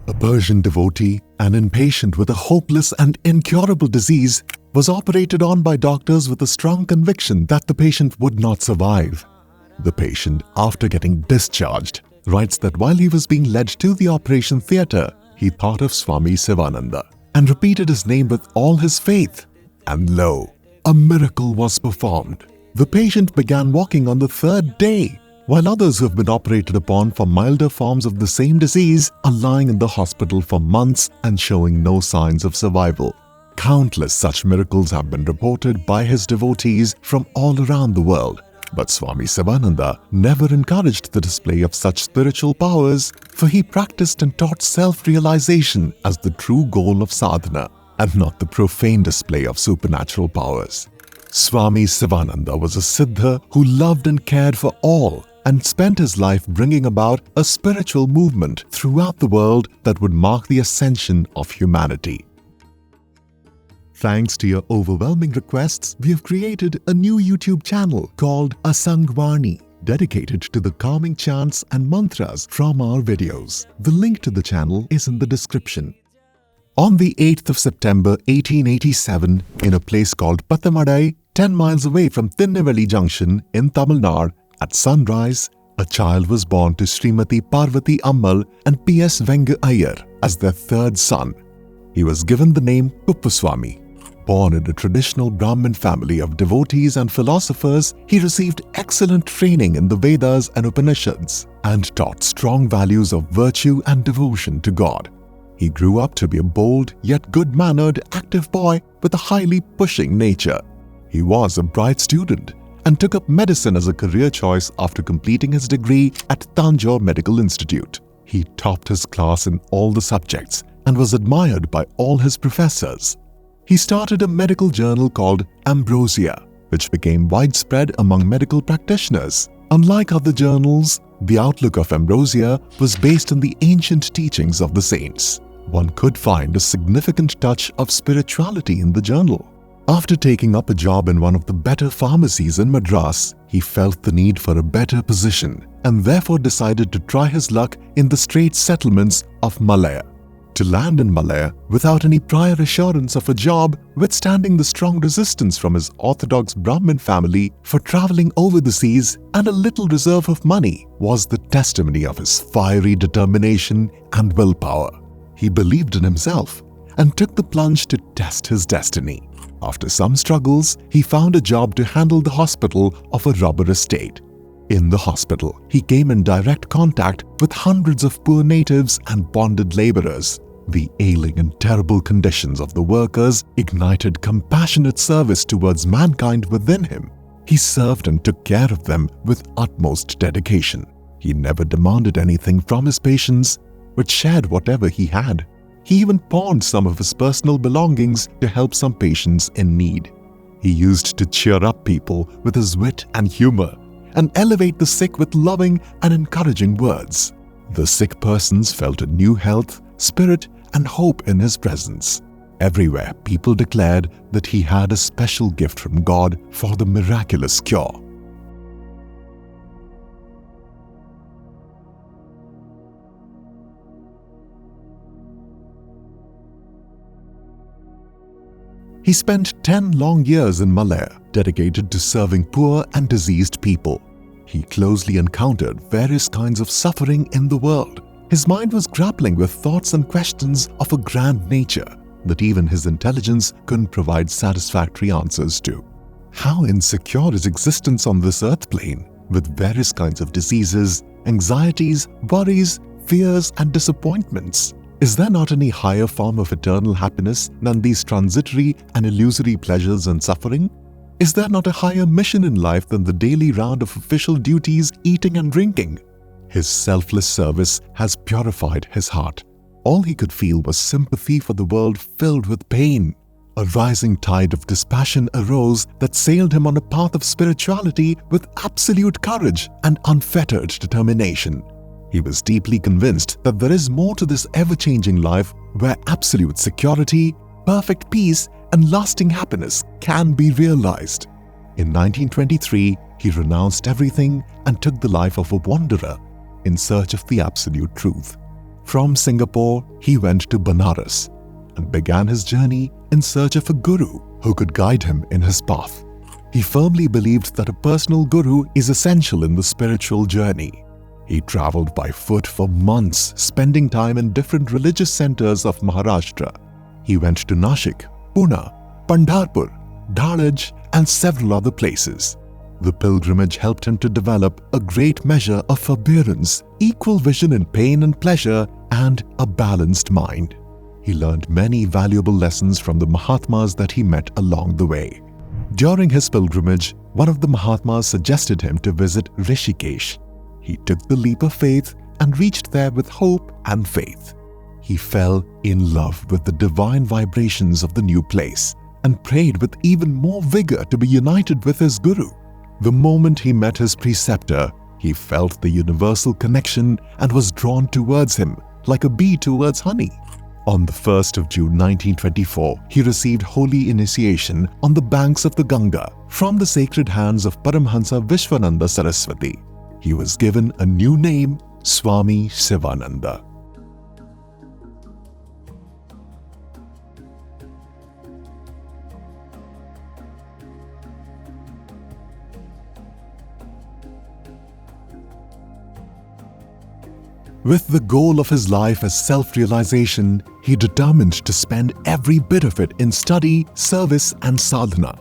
A Persian devotee, an inpatient with a hopeless and incurable disease, was operated on by doctors with a strong conviction that the patient would not survive. The patient, after getting discharged, writes that while he was being led to the operation theatre, he thought of Swami Sivananda and repeated his name with all his faith. And lo, a miracle was performed. The patient began walking on the third day, while others who have been operated upon for milder forms of the same disease are lying in the hospital for months and showing no signs of survival. Countless such miracles have been reported by his devotees from all around the world. But Swami Sivananda never encouraged the display of such spiritual powers, for he practiced and taught self-realization as the true goal of sadhana, and not the profane display of supernatural powers. Swami Sivananda was a siddha who loved and cared for all, and spent his life bringing about a spiritual movement throughout the world that would mark the ascension of humanity. Thanks to your overwhelming requests, we have created a new YouTube channel called Asangvani, dedicated to the calming chants and mantras from our videos. The link to the channel is in the description. On the 8th of September 1887, in a place called Pattamadai, 10 miles away from Tinnevelly Junction in Tamil Nadu, at sunrise, a child was born to Srimati Parvati Ammal and P.S. Vengu Iyer as their third son. He was given the name Kuppuswamy. Born in a traditional Brahmin family of devotees and philosophers, he received excellent training in the Vedas and Upanishads and taught strong values of virtue and devotion to God. He grew up to be a bold yet good-mannered, active boy with a highly pushing nature. He was a bright student and took up medicine as a career choice after completing his degree at Tanjore Medical Institute. He topped his class in all the subjects and was admired by all his professors. He started a medical journal called Ambrosia, which became widespread among medical practitioners. Unlike other journals, the outlook of Ambrosia was based on the ancient teachings of the saints. One could find a significant touch of spirituality in the journal. After taking up a job in one of the better pharmacies in Madras, he felt the need for a better position and therefore decided to try his luck in the Straits settlements of Malaya. To land in Malaya without any prior assurance of a job, withstanding the strong resistance from his orthodox Brahmin family for traveling over the seas and a little reserve of money, was the testimony of his fiery determination and willpower. He believed in himself and took the plunge to test his destiny. After some struggles, he found a job to handle the hospital of a rubber estate. In the hospital, he came in direct contact with hundreds of poor natives and bonded laborers. The ailing and terrible conditions of the workers ignited compassionate service towards mankind within him. He served and took care of them with utmost dedication. He never demanded anything from his patients, but shared whatever he had. He even pawned some of his personal belongings to help some patients in need. He used to cheer up people with his wit and humor and elevate the sick with loving and encouraging words. The sick persons felt a new health, spirit, and hope in his presence. Everywhere, people declared that he had a special gift from God for the miraculous cure. He spent 10 long years in Malaya, dedicated to serving poor and diseased people. He closely encountered various kinds of suffering in the world. His mind was grappling with thoughts and questions of a grand nature that even his intelligence couldn't provide satisfactory answers to. How insecure is existence on this earth plane, with various kinds of diseases, anxieties, worries, fears, and disappointments? Is there not any higher form of eternal happiness than these transitory and illusory pleasures and suffering? Is there not a higher mission in life than the daily round of official duties, eating and drinking? His selfless service has purified his heart. All he could feel was sympathy for the world filled with pain. A rising tide of dispassion arose that sailed him on a path of spirituality with absolute courage and unfettered determination. He was deeply convinced that there is more to this ever-changing life where absolute security, perfect peace, and lasting happiness can be realized. In 1923, he renounced everything and took the life of a wanderer in search of the absolute truth. From Singapore, he went to Benares and began his journey in search of a guru who could guide him in his path. He firmly believed that a personal guru is essential in the spiritual journey. He traveled by foot for months, spending time in different religious centers of Maharashtra. He went to Nashik, Pune, Pandharpur, Dhalaj, and several other places. The pilgrimage helped him to develop a great measure of forbearance, equal vision in pain and pleasure, and a balanced mind. He learned many valuable lessons from the Mahatmas that he met along the way. During his pilgrimage, one of the Mahatmas suggested him to visit Rishikesh. He took the leap of faith and reached there with hope and faith. He fell in love with the divine vibrations of the new place and prayed with even more vigor to be united with his guru. The moment he met his preceptor, he felt the universal connection and was drawn towards him like a bee towards honey. On the 1st of June 1924, he received holy initiation on the banks of the Ganga from the sacred hands of Paramhansa Vishwananda Saraswati. He was given a new name, Swami Sivananda. With the goal of his life as self-realization, he determined to spend every bit of it in study, service, and sadhana.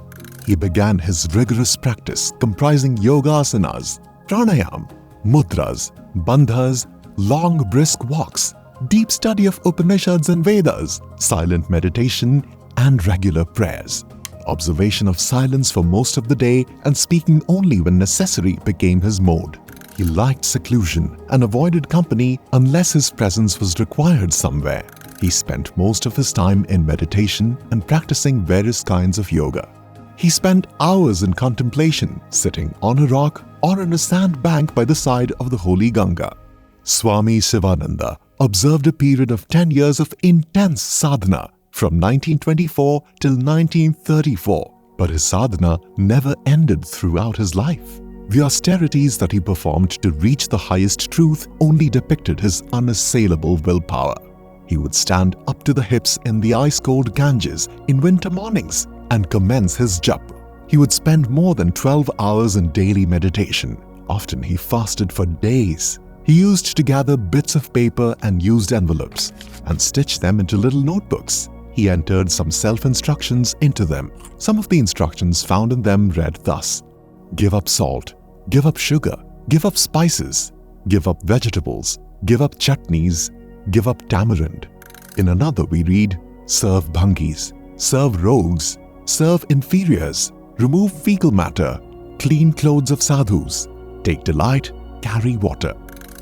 He began his rigorous practice comprising yoga asanas, pranayam, mudras, bandhas, long brisk walks, deep study of Upanishads and Vedas, silent meditation, and regular prayers. Observation of silence for most of the day and speaking only when necessary became his mode. He liked seclusion and avoided company unless his presence was required somewhere. He spent most of his time in meditation and practicing various kinds of yoga. He spent hours in contemplation, sitting on a rock or on a sand bank by the side of the holy Ganga. Swami Sivananda observed a period of 10 years of intense sadhana from 1924 till 1934, but his sadhana never ended throughout his life. The austerities that he performed to reach the highest truth only depicted his unassailable willpower. He would stand up to the hips in the ice-cold Ganges in winter mornings and commence his jap. He would spend more than 12 hours in daily meditation. Often he fasted for days. He used to gather bits of paper and used envelopes and stitch them into little notebooks. He entered some self-instructions into them. Some of the instructions found in them read thus: give up salt, give up sugar, give up spices, give up vegetables, give up chutneys, give up tamarind. In another we read, serve bhangis, serve rogues, serve inferiors, remove fecal matter, clean clothes of sadhus, take delight, carry water.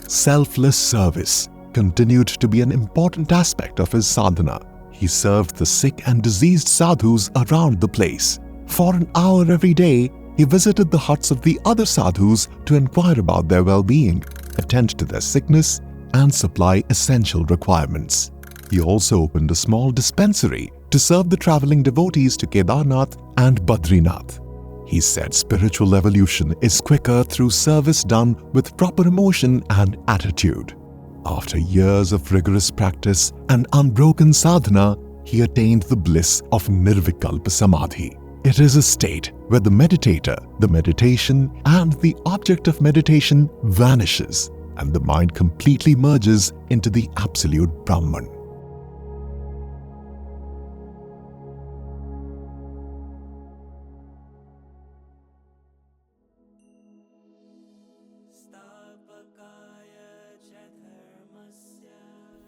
Selfless service continued to be an important aspect of his sadhana. He served the sick and diseased sadhus around the place. For an hour every day, he visited the huts of the other sadhus to inquire about their well-being, attend to their sickness, and supply essential requirements. He also opened a small dispensary to serve the traveling devotees to Kedarnath and Badrinath. He said spiritual evolution is quicker through service done with proper emotion and attitude. After years of rigorous practice and unbroken sadhana, he attained the bliss of Nirvikalpa Samadhi. It is a state where the meditator, the meditation, and the object of meditation vanishes, and the mind completely merges into the absolute Brahman.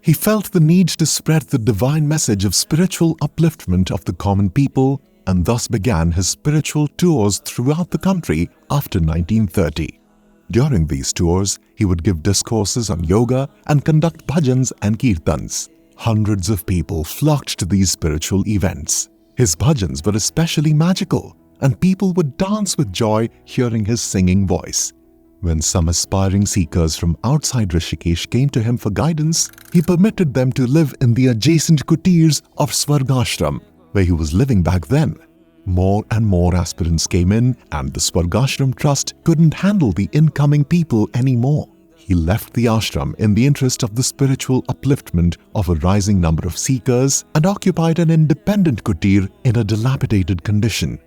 He felt the need to spread the divine message of spiritual upliftment of the common people and thus began his spiritual tours throughout the country after 1930. During these tours, he would give discourses on yoga and conduct bhajans and kirtans. Hundreds of people flocked to these spiritual events. His bhajans were especially magical, and people would dance with joy hearing his singing voice. When some aspiring seekers from outside Rishikesh came to him for guidance, he permitted them to live in the adjacent kutirs of Swargashram, where he was living back then. More and more aspirants came in, and the Swargashram Trust couldn't handle the incoming people anymore. He left the ashram in the interest of the spiritual upliftment of a rising number of seekers and occupied an independent kutir in a dilapidated condition.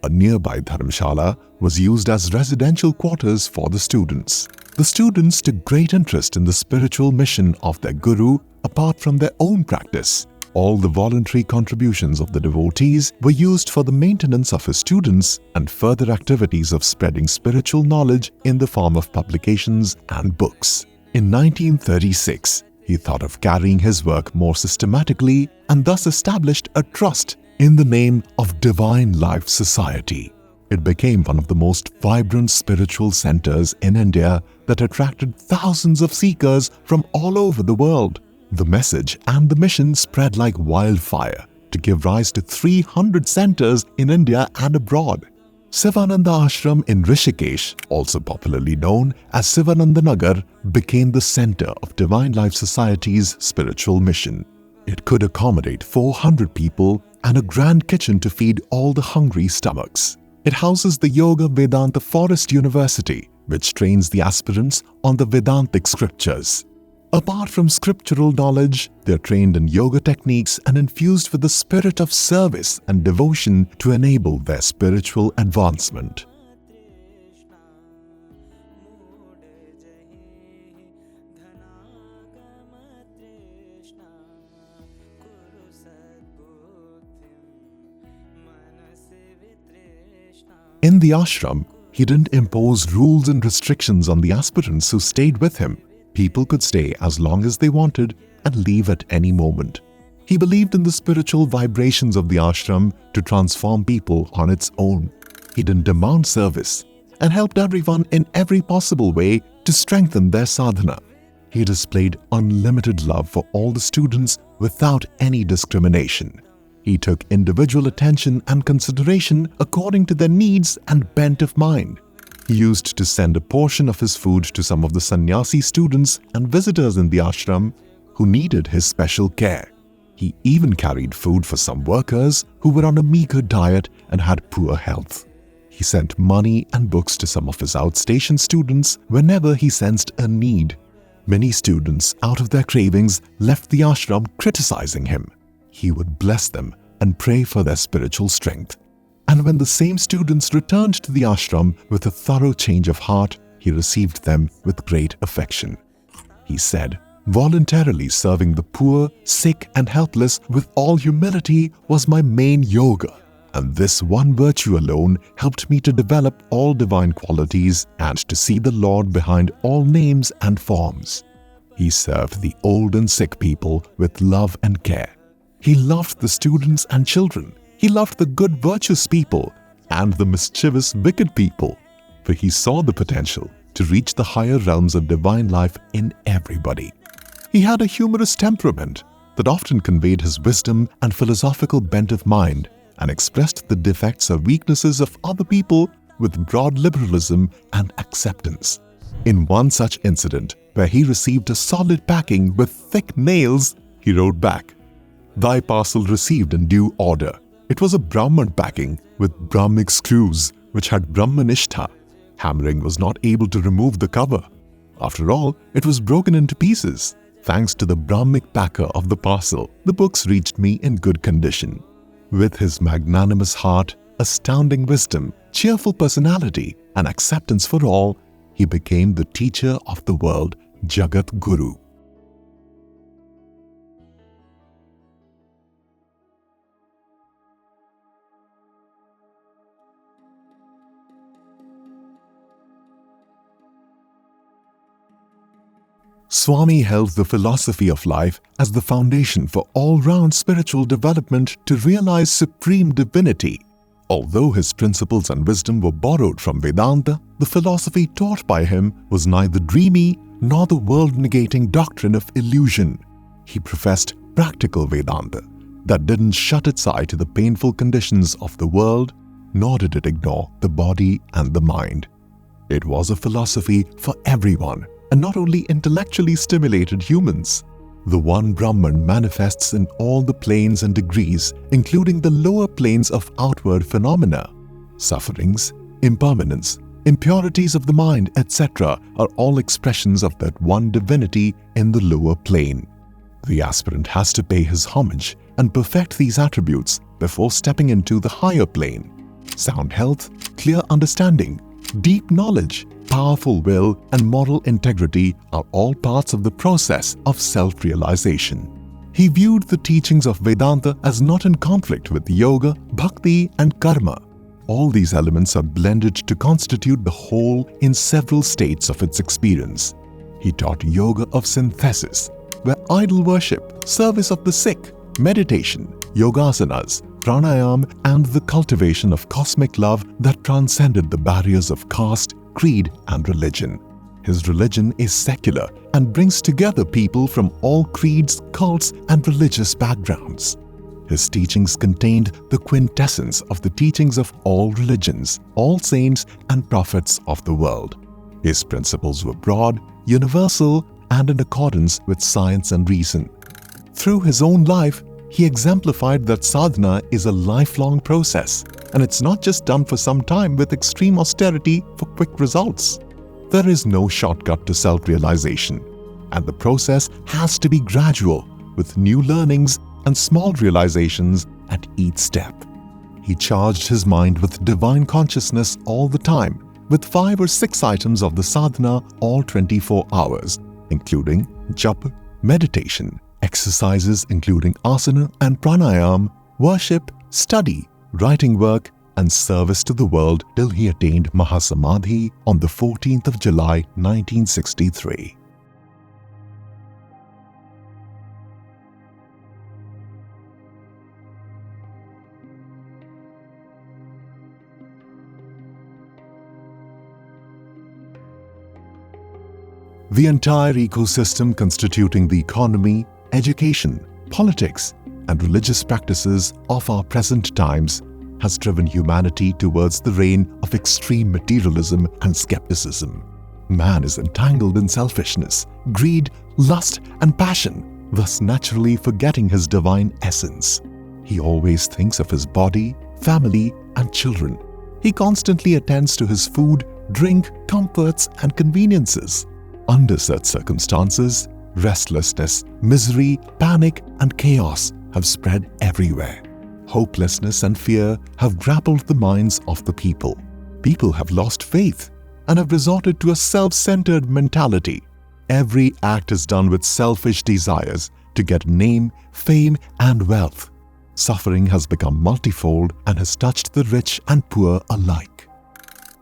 A nearby dharamshala was used as residential quarters for the students. The students took great interest in the spiritual mission of their guru apart from their own practice. All the voluntary contributions of the devotees were used for the maintenance of his students and further activities of spreading spiritual knowledge in the form of publications and books. In 1936, he thought of carrying his work more systematically and thus established a trust in the name of Divine Life Society. It became one of the most vibrant spiritual centers in India that attracted thousands of seekers from all over the world. The message and the mission spread like wildfire to give rise to 300 centers in India and abroad. Sivananda Ashram in Rishikesh, also popularly known as Sivanandanagar, became the center of Divine Life Society's spiritual mission. It could accommodate 400 people and a grand kitchen to feed all the hungry stomachs. It houses the Yoga Vedanta Forest University, which trains the aspirants on the Vedantic scriptures. Apart from scriptural knowledge, they are trained in yoga techniques and infused with the spirit of service and devotion to enable their spiritual advancement. In the ashram, he didn't impose rules and restrictions on the aspirants who stayed with him. People could stay as long as they wanted and leave at any moment. He believed in the spiritual vibrations of the ashram to transform people on its own. He didn't demand service and helped everyone in every possible way to strengthen their sadhana. He displayed unlimited love for all the students without any discrimination. He took individual attention and consideration according to their needs and bent of mind. He used to send a portion of his food to some of the sannyasi students and visitors in the ashram who needed his special care. He even carried food for some workers who were on a meager diet and had poor health. He sent money and books to some of his outstation students whenever he sensed a need. Many students, out of their cravings, left the ashram criticizing him. He would bless them and pray for their spiritual strength. And when the same students returned to the ashram with a thorough change of heart, he received them with great affection. He said, "Voluntarily serving the poor, sick and helpless with all humility was my main yoga, and this one virtue alone helped me to develop all divine qualities and to see the Lord behind all names and forms." He served the old and sick people with love and care. He loved the students and children. He loved the good, virtuous people and the mischievous, wicked people, for he saw the potential to reach the higher realms of divine life in everybody. He had a humorous temperament that often conveyed his wisdom and philosophical bent of mind and expressed the defects or weaknesses of other people with broad liberalism and acceptance. In one such incident, where he received a solid packing with thick nails, he wrote back, "Thy parcel received in due order. It was a Brahman packing with Brahmic screws which had Brahmanishtha. Hammering was not able to remove the cover. After all, it was broken into pieces. Thanks to the Brahmic packer of the parcel, the books reached me in good condition." With his magnanimous heart, astounding wisdom, cheerful personality, and acceptance for all, he became the teacher of the world, Jagat Guru. Swami held the philosophy of life as the foundation for all-round spiritual development to realize supreme divinity. Although his principles and wisdom were borrowed from Vedanta, the philosophy taught by him was neither dreamy nor the world-negating doctrine of illusion. He professed practical Vedanta that didn't shut its eye to the painful conditions of the world, nor did it ignore the body and the mind. It was a philosophy for everyone, and not only intellectually stimulated humans. The one Brahman manifests in all the planes and degrees, including the lower planes of outward phenomena, sufferings, impermanence, impurities of the mind, etc. are all expressions of that one divinity in the lower plane. The aspirant has to pay his homage and perfect these attributes before stepping into the higher plane. Sound health, clear understanding, deep knowledge, powerful will, and moral integrity are all parts of the process of self-realization. He viewed the teachings of Vedanta as not in conflict with yoga, bhakti, and karma. All these elements are blended to constitute the whole in several states of its experience. He taught yoga of synthesis, where idol worship, service of the sick, meditation, yogasanas, pranayam, and the cultivation of cosmic love that transcended the barriers of caste, creed, and religion. His religion is secular and brings together people from all creeds, cults, and religious backgrounds. His teachings contained the quintessence of the teachings of all religions, all saints and prophets of the world. His principles were broad, universal, and in accordance with science and reason. Through his own life, he exemplified that sadhana is a lifelong process, and it's not just done for some time with extreme austerity for quick results. There is no shortcut to self-realization, and the process has to be gradual, with new learnings and small realizations at each step. He charged his mind with divine consciousness all the time, with 5 or 6 items of the sadhana all 24 hours, including japa, meditation, exercises including asana and pranayam, worship, study, writing work, and service to the world till he attained Maha-Samadhi on the 14th of July 1963. The entire ecosystem constituting the economy, education, politics, and religious practices of our present times has driven humanity towards the reign of extreme materialism and skepticism. Man is entangled in selfishness, greed, lust, and passion, thus naturally forgetting his divine essence. He always thinks of his body, family, and children. He constantly attends to his food, drink, comforts, and conveniences. Under such circumstances, restlessness, misery, panic, and chaos have spread everywhere. Hopelessness and fear have grappled the minds of the people. People have lost faith and have resorted to a self-centered mentality. Every act is done with selfish desires to get name, fame, and wealth. Suffering has become multifold and has touched the rich and poor alike.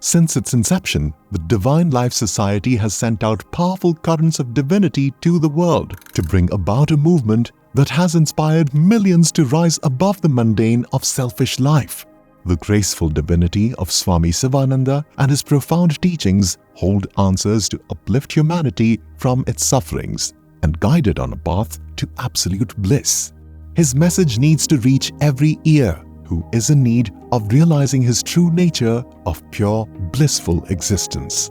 Since its inception, the Divine Life Society has sent out powerful currents of divinity to the world to bring about a movement that has inspired millions to rise above the mundane of selfish life. The graceful divinity of Swami Sivananda and his profound teachings hold answers to uplift humanity from its sufferings and guide it on a path to absolute bliss. His message needs to reach every ear who is in need of realizing his true nature of pure, blissful existence.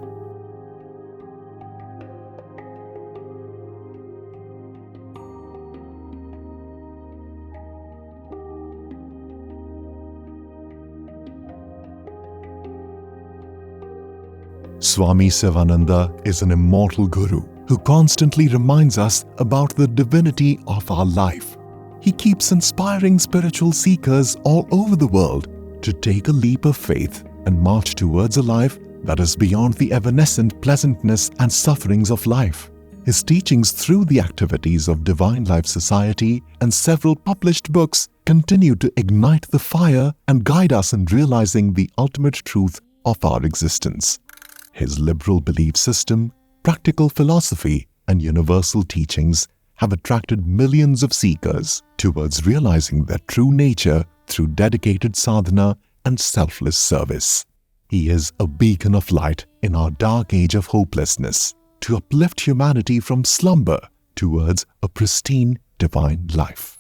Swami Sivananda is an immortal guru who constantly reminds us about the divinity of our life. He keeps inspiring spiritual seekers all over the world to take a leap of faith and march towards a life that is beyond the evanescent pleasantness and sufferings of life. His teachings through the activities of Divine Life Society and several published books continue to ignite the fire and guide us in realizing the ultimate truth of our existence. His liberal belief system, practical philosophy, and universal teachings have attracted millions of seekers towards realizing their true nature through dedicated sadhana and selfless service. He is a beacon of light in our dark age of hopelessness to uplift humanity from slumber towards a pristine divine life.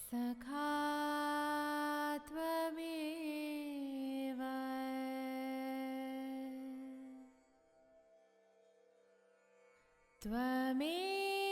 Twame